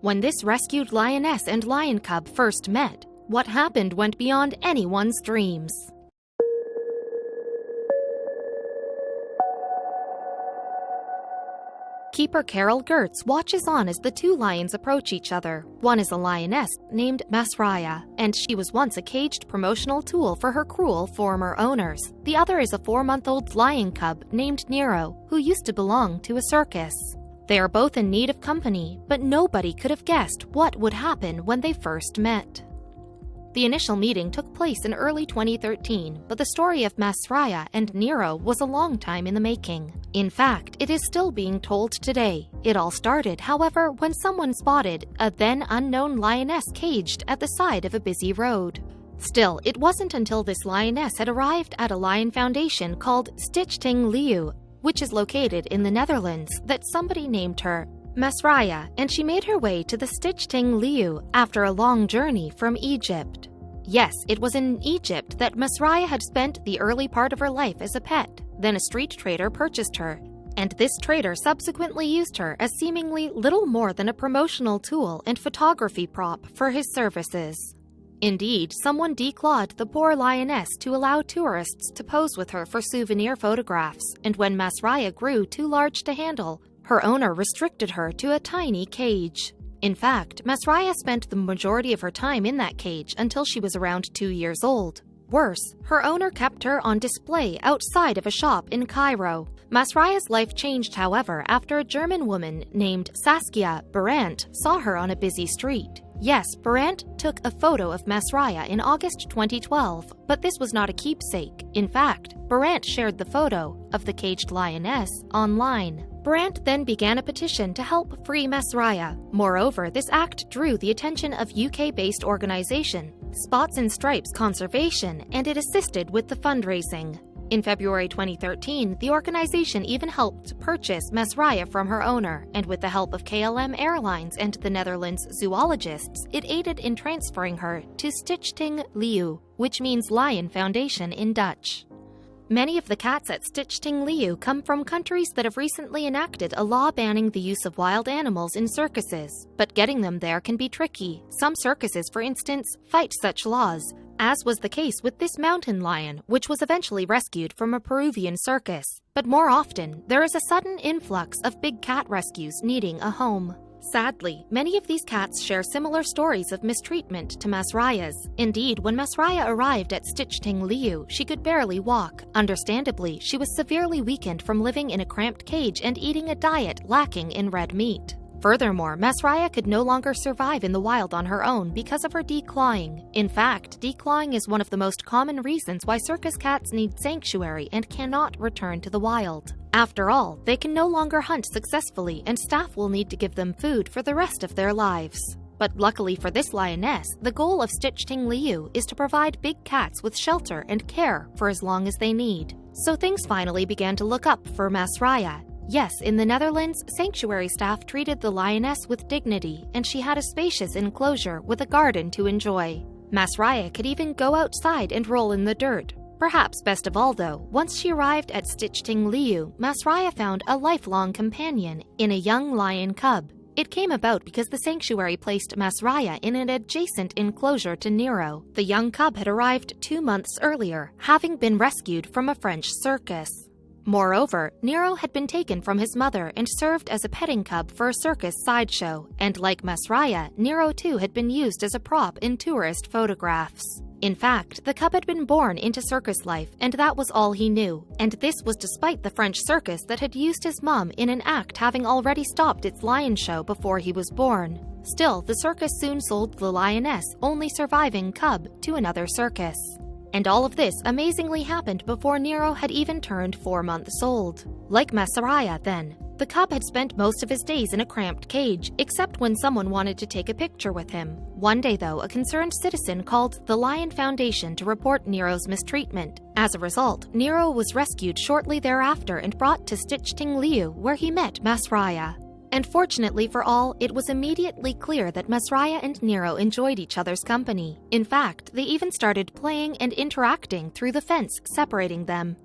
When this rescued lioness and lion cub first met, what happened went beyond anyone's dreams. Keeper Karel Geurts watches on as the two lions approach each other. One is a lioness named Masrya, and she was once a caged promotional tool for her cruel former owners. The other is a 4-month-old lion cub named Nero, who used to belong to a circus. They are both in need of company, but nobody could have guessed what would happen when they first met. The initial meeting took place in early 2013, but the story of Masrya and Nero was a long time in the making. In fact, it is still being told today. It all started, however, when someone spotted a then-unknown lioness caged at the side of a busy road. Still, it wasn't until this lioness had arrived at a lion foundation called Stichting Liu, which is located in the Netherlands, that somebody named her Masrya, and she made her way to the Stichting Liu after a long journey from Egypt. Yes, it was in Egypt that Masrya had spent the early part of her life as a pet. Then a street trader purchased her, and this trader subsequently used her as seemingly little more than a promotional tool and photography prop for his services. Indeed, someone declawed the poor lioness to allow tourists to pose with her for souvenir photographs, and when Masrya grew too large to handle, her owner restricted her to a tiny cage. In fact, Masrya spent the majority of her time in that cage until she was around 2 years old. Worse, her owner kept her on display outside of a shop in Cairo. Masrya's life changed, however, after a German woman named Saskia Brandt saw her on a busy street. Yes, Brandt took a photo of Masrya in August 2012, but this was not a keepsake. In fact, Brandt shared the photo of the caged lioness online. Brandt then began a petition to help free Masrya. Moreover, this act drew the attention of UK-based organization Spots and Stripes Conservation, and it assisted with the fundraising. In February 2013, the organization even helped purchase Masrya from her owner, and with the help of KLM Airlines and the Netherlands zoologists, it aided in transferring her to Stichting Liu, which means Lion Foundation in Dutch. Many of the cats at Stichting Liu come from countries that have recently enacted a law banning the use of wild animals in circuses, but getting them there can be tricky. Some circuses, for instance, fight such laws, as was the case with this mountain lion, which was eventually rescued from a Peruvian circus. But more often, there is a sudden influx of big cat rescues needing a home. Sadly, many of these cats share similar stories of mistreatment to Masrya's. Indeed, when Masrya arrived at Stichting Liu, she could barely walk. Understandably, she was severely weakened from living in a cramped cage and eating a diet lacking in red meat. Furthermore, Masrya could no longer survive in the wild on her own because of her declawing. In fact, declawing is one of the most common reasons why circus cats need sanctuary and cannot return to the wild. After all, they can no longer hunt successfully, and staff will need to give them food for the rest of their lives. But luckily for this lioness, the goal of Stichting Liu is to provide big cats with shelter and care for as long as they need. So things finally began to look up for Masrya. Yes, in the Netherlands, sanctuary staff treated the lioness with dignity, and she had a spacious enclosure with a garden to enjoy. Masrya could even go outside and roll in the dirt. Perhaps best of all, though, once she arrived at Stichting Liu, Masrya found a lifelong companion in a young lion cub. It came about because the sanctuary placed Masrya in an adjacent enclosure to Nero. The young cub had arrived 2 months earlier, having been rescued from a French circus. Moreover, Nero had been taken from his mother and served as a petting cub for a circus sideshow, and like Masrya, Nero too had been used as a prop in tourist photographs. In fact, the cub had been born into circus life, and that was all he knew. And this was despite the French circus that had used his mom in an act having already stopped its lion show before he was born. Still, the circus soon sold the lioness, only surviving cub, to another circus. And all of this amazingly happened before Nero had even turned 4 months old. Like Masrya then, the cub had spent most of his days in a cramped cage, except when someone wanted to take a picture with him. One day, though, a concerned citizen called the Lion Foundation to report Nero's mistreatment. As a result, Nero was rescued shortly thereafter and brought to Stichting Liu, where he met Masrya. And fortunately for all, it was immediately clear that Masrya and Nero enjoyed each other's company. In fact, they even started playing and interacting through the fence separating them.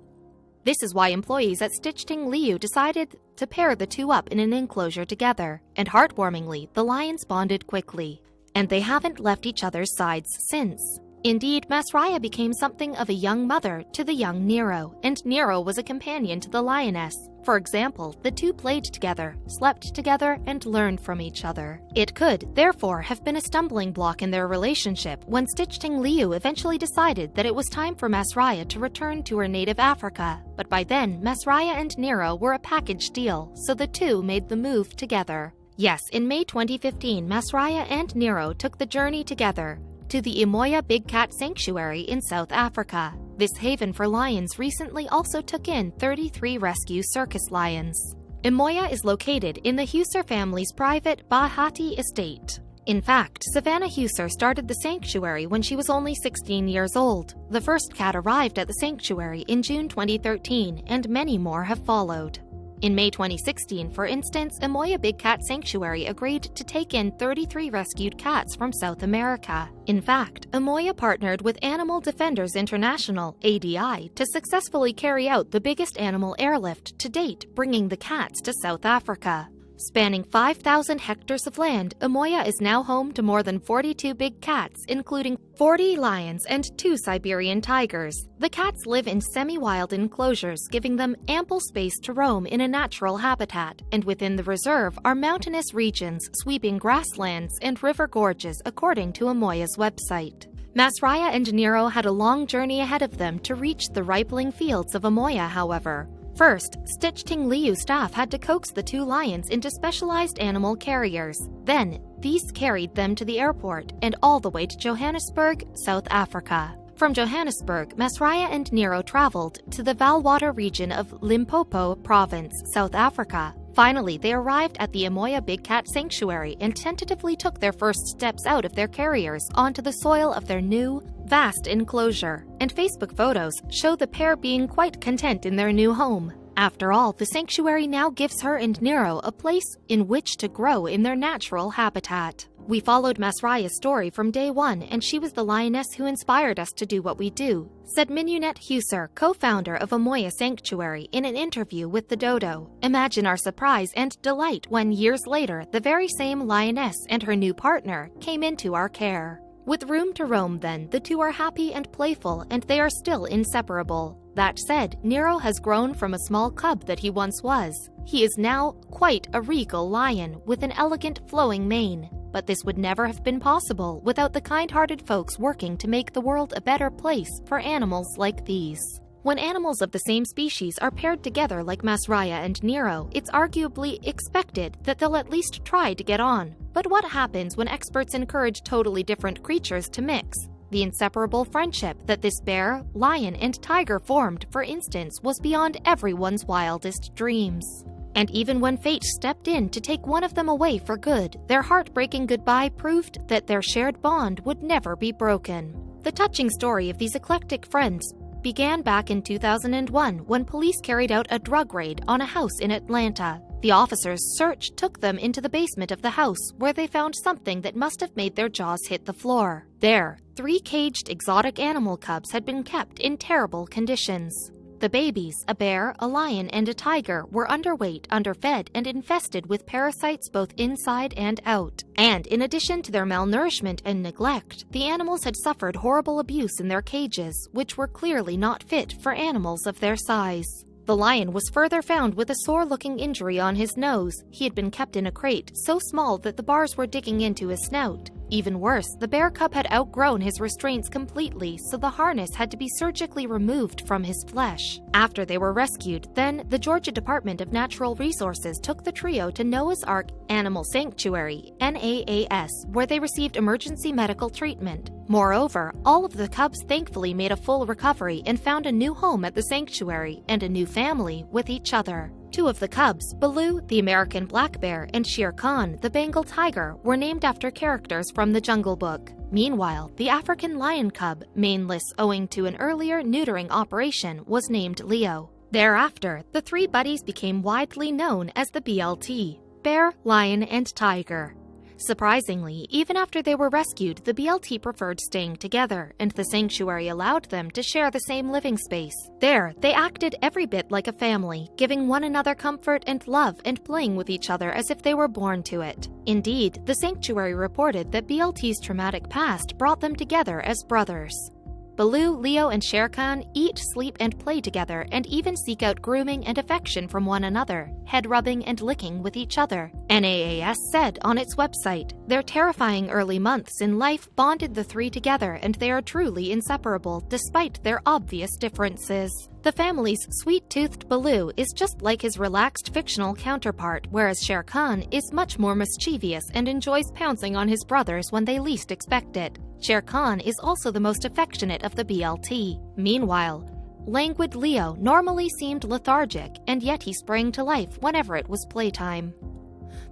This is why employees at Stichting Liu decided to pair the two up in an enclosure together, and heartwarmingly, the lions bonded quickly. And they haven't left each other's sides since. Indeed, Masrya became something of a young mother to the young Nero, and Nero was a companion to the Lioness. For example, the two played together, slept together, and learned from each other. It could, therefore, have been a stumbling block in their relationship when Stichting Liu eventually decided that it was time for Masrya to return to her native Africa. But by then, Masrya and Nero were a package deal, so the two made the move together. Yes, in May 2015, Masrya and Nero took the journey together to the Imoya Big Cat Sanctuary in South Africa. This haven for lions recently also took in 33 rescue circus lions. Imoya is located in the Husser family's private Bahati estate. In fact, Savannah Husser started the sanctuary when she was only 16 years old. The first cat arrived at the sanctuary in June 2013, and many more have followed. In May 2016, for instance, Imoya Big Cat Sanctuary agreed to take in 33 rescued cats from South America. In fact, Imoya partnered with Animal Defenders International, ADI, to successfully carry out the biggest animal airlift to date, bringing the cats to South Africa. Spanning 5,000 hectares of land, Imoya is now home to more than 42 big cats, including 40 lions and 2 Siberian tigers. The cats live in semi-wild enclosures, giving them ample space to roam in a natural habitat, and within the reserve are mountainous regions, sweeping grasslands, and river gorges, according to Imoya's website. Masrya and Nero had a long journey ahead of them to reach the ripening fields of Imoya, however. First, Stichting Liu staff had to coax the two lions into specialized animal carriers. Then, these carried them to the airport and all the way to Johannesburg, South Africa. From Johannesburg, Masrya and Nero traveled to the Valwater region of Limpopo Province, South Africa. Finally, they arrived at the Imoya Big Cat Sanctuary and tentatively took their first steps out of their carriers onto the soil of their new, vast enclosure, and Facebook photos show the pair being quite content in their new home. After all, the sanctuary now gives her and Nero a place in which to grow in their natural habitat. We followed Masrya's story from day one, and she was the lioness who inspired us to do what we do, said Minunette Husser, co-founder of Imoya Sanctuary, in an interview with The Dodo. Imagine our surprise and delight when, years later, the very same lioness and her new partner came into our care. With room to roam then, the two are happy and playful, and they are still inseparable. That said, Nero has grown from a small cub that he once was. He is now quite a regal lion with an elegant flowing mane. But this would never have been possible without the kind-hearted folks working to make the world a better place for animals like these. When animals of the same species are paired together like Masrya and Nero, it's arguably expected that they'll at least try to get on. But what happens when experts encourage totally different creatures to mix? The inseparable friendship that this bear, lion, and tiger formed, for instance, was beyond everyone's wildest dreams. And even when fate stepped in to take one of them away for good, their heartbreaking goodbye proved that their shared bond would never be broken. The touching story of these eclectic friends began back in 2001 when police carried out a drug raid on a house in Atlanta. The officers' search took them into the basement of the house, where they found something that must have made their jaws hit the floor. There, 3 caged exotic animal cubs had been kept in terrible conditions. The babies, a bear, a lion, and a tiger, were underweight, underfed, and infested with parasites both inside and out. And in addition to their malnourishment and neglect, the animals had suffered horrible abuse in their cages, which were clearly not fit for animals of their size. The lion was further found with a sore-looking injury on his nose. He had been kept in a crate so small that the bars were digging into his snout. Even worse, the bear cub had outgrown his restraints completely, so the harness had to be surgically removed from his flesh. After they were rescued, then the Georgia Department of Natural Resources took the trio to Noah's Ark Animal Sanctuary, NAAS, where they received emergency medical treatment. Moreover, all of the cubs thankfully made a full recovery and found a new home at the sanctuary and a new family with each other. 2 of the cubs, Baloo, the American black bear, and Shere Khan, the Bengal tiger, were named after characters from the Jungle Book. Meanwhile, the African lion cub, maneless owing to an earlier neutering operation, was named Leo. Thereafter, the 3 buddies became widely known as the BLT, Bear, Lion, and Tiger. Surprisingly, even after they were rescued, the BLT preferred staying together, and the sanctuary allowed them to share the same living space. There, they acted every bit like a family, giving one another comfort and love and playing with each other as if they were born to it. Indeed, the sanctuary reported that BLT's traumatic past brought them together as brothers. Baloo, Leo, and Shere Khan eat, sleep, and play together and even seek out grooming and affection from one another, head-rubbing and licking with each other. NAAS said on its website, "Their terrifying early months in life bonded the three together and they are truly inseparable despite their obvious differences." The family's sweet-toothed Baloo is just like his relaxed fictional counterpart, whereas Shere Khan is much more mischievous and enjoys pouncing on his brothers when they least expect it. Shere Khan is also the most affectionate of the BLT. Meanwhile, languid Leo normally seemed lethargic, and yet he sprang to life whenever it was playtime.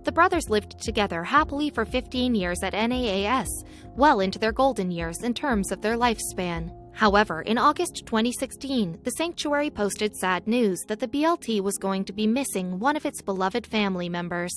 The brothers lived together happily for 15 years at NAAS, well into their golden years in terms of their lifespan. However, in August 2016, the sanctuary posted sad news that the BLT was going to be missing one of its beloved family members.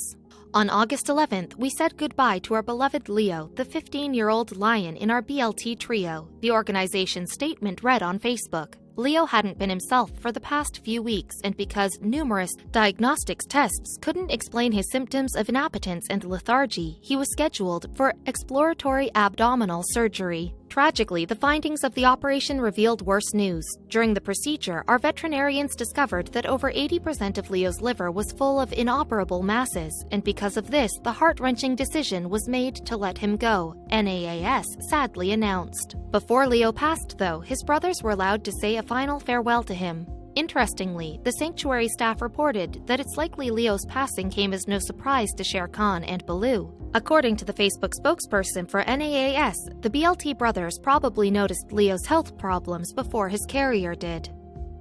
On August 11th, we said goodbye to our beloved Leo, the 15-year-old lion in our BLT trio, the organization's statement read on Facebook. Leo hadn't been himself for the past few weeks, and because numerous diagnostics tests couldn't explain his symptoms of inappetence and lethargy, he was scheduled for exploratory abdominal surgery. Tragically, the findings of the operation revealed worse news. During the procedure, our veterinarians discovered that over 80% of Leo's liver was full of inoperable masses, and because of this, the heart-wrenching decision was made to let him go, NAAS sadly announced. Before Leo passed, though, his brothers were allowed to say a final farewell to him. Interestingly, the sanctuary staff reported that it's likely Leo's passing came as no surprise to Shere Khan and Baloo. According to the Facebook spokesperson for NAAS, the BLT brothers probably noticed Leo's health problems before his carrier did.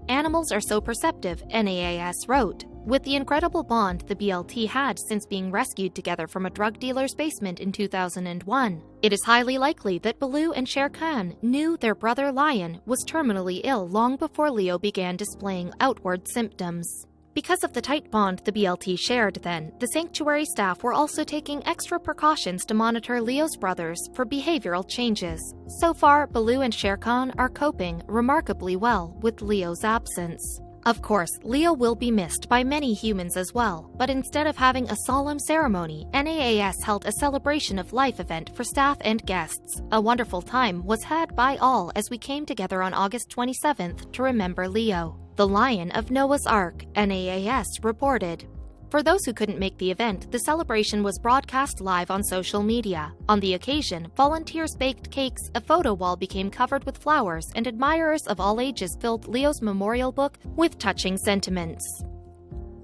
"Animals are so perceptive," NAAS wrote. With the incredible bond the BLT had since being rescued together from a drug dealer's basement in 2001, it is highly likely that Baloo and Shere Khan knew their brother Lion was terminally ill long before Leo began displaying outward symptoms. Because of the tight bond the BLT shared then, the sanctuary staff were also taking extra precautions to monitor Leo's brothers for behavioral changes. So far, Baloo and Shere Khan are coping remarkably well with Leo's absence. Of course, Leo will be missed by many humans as well, but instead of having a solemn ceremony, NAAS held a celebration of life event for staff and guests. A wonderful time was had by all as we came together on August 27th to remember Leo, the Lion of Noah's Ark, NAAS reported. For those who couldn't make the event, the celebration was broadcast live on social media. On the occasion, volunteers baked cakes, a photo wall became covered with flowers, and admirers of all ages filled Leo's memorial book with touching sentiments.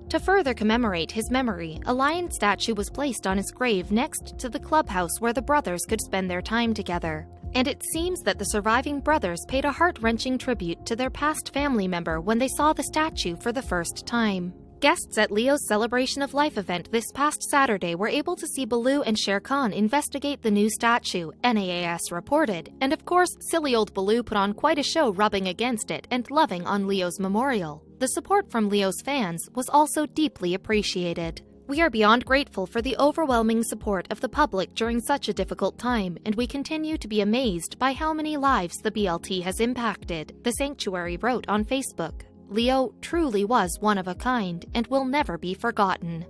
To further commemorate his memory, a lion statue was placed on his grave next to the clubhouse where the brothers could spend their time together. And it seems that the surviving brothers paid a heart-wrenching tribute to their past family member when they saw the statue for the first time. Guests at Leo's Celebration of Life event this past Saturday were able to see Baloo and Shere Khan investigate the new statue, NAAS reported, and of course, silly old Baloo put on quite a show rubbing against it and loving on Leo's memorial. The support from Leo's fans was also deeply appreciated. We are beyond grateful for the overwhelming support of the public during such a difficult time, and we continue to be amazed by how many lives the BLT has impacted, the sanctuary wrote on Facebook. Leo truly was one of a kind and will never be forgotten.